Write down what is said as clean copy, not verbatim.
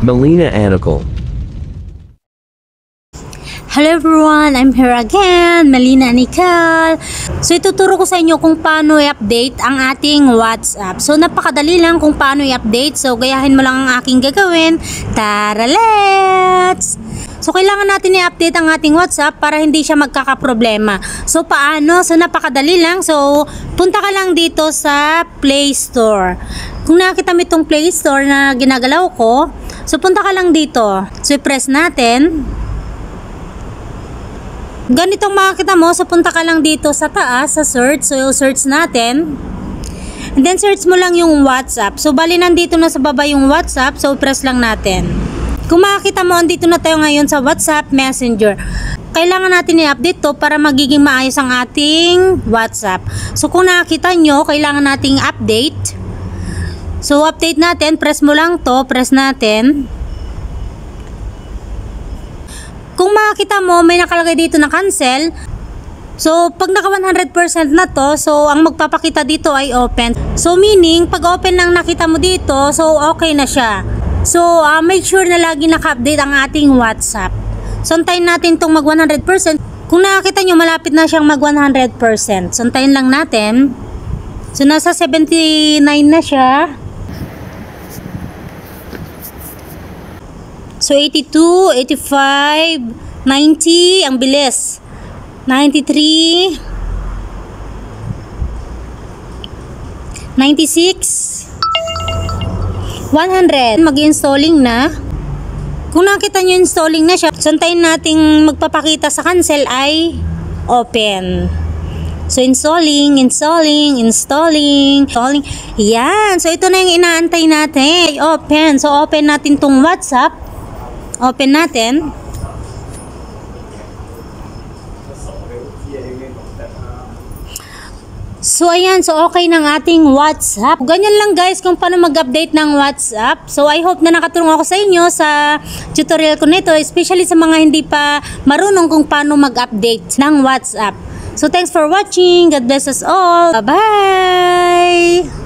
Melina Anical. Hello everyone, I'm here again, Melina Anical. So ituturo ko sa inyo kung paano i-update ang ating WhatsApp. So napakadali lang kung paano i-update. So gayahin mo lang ang aking gagawin. Tara, let's! So kailangan natin i-update ang ating WhatsApp para hindi siya magkakaproblema. So paano? So napakadali lang. So punta ka lang dito sa Play Store. Kung nakita mo itong Play Store na ginagalaw ko, so punta ka lang dito. So i-press natin. Ganitong makikita mo, so punta ka lang dito sa taas, sa search. So search natin. And then search mo lang yung WhatsApp. So bali nandito na sa baba yung WhatsApp. So press lang natin. Kung makikita mo, andito na tayo ngayon sa WhatsApp Messenger. Kailangan natin i-update to para magiging maayos ang ating WhatsApp. So kung nakita nyo, kailangan nating update. So update natin, press mo lang to, press natin. Kung makikita mo, may nakalagay dito na cancel. So, pag naka 100% na to, so ang magpapakita dito ay open. So, meaning, pag open lang nakita mo dito, so okay na siya. So, make sure na lagi naka-update ang ating WhatsApp. So, antayin natin itong mag 100%. Kung nakakita nyo, malapit na siyang mag 100%. So, antayin lang natin. So, nasa 79 na siya. So 82, 85, 90, ang bilis. 93, 96, 100. Mag-installing na. Kung nakita nyo installing na siya, santayin nating magpapakita sa cancel ay open. So installing. Yan. So ito na yung inaantay natin. Open. So open natin tong WhatsApp. Open natin. So ayan, so okay ng ating WhatsApp. Ganyan lang guys kung paano mag-update ng WhatsApp. So I hope na nakatulong ako sa inyo sa tutorial ko nito, especially sa mga hindi pa marunong kung paano mag-update ng WhatsApp. So thanks for watching. God bless us all. Bye-bye!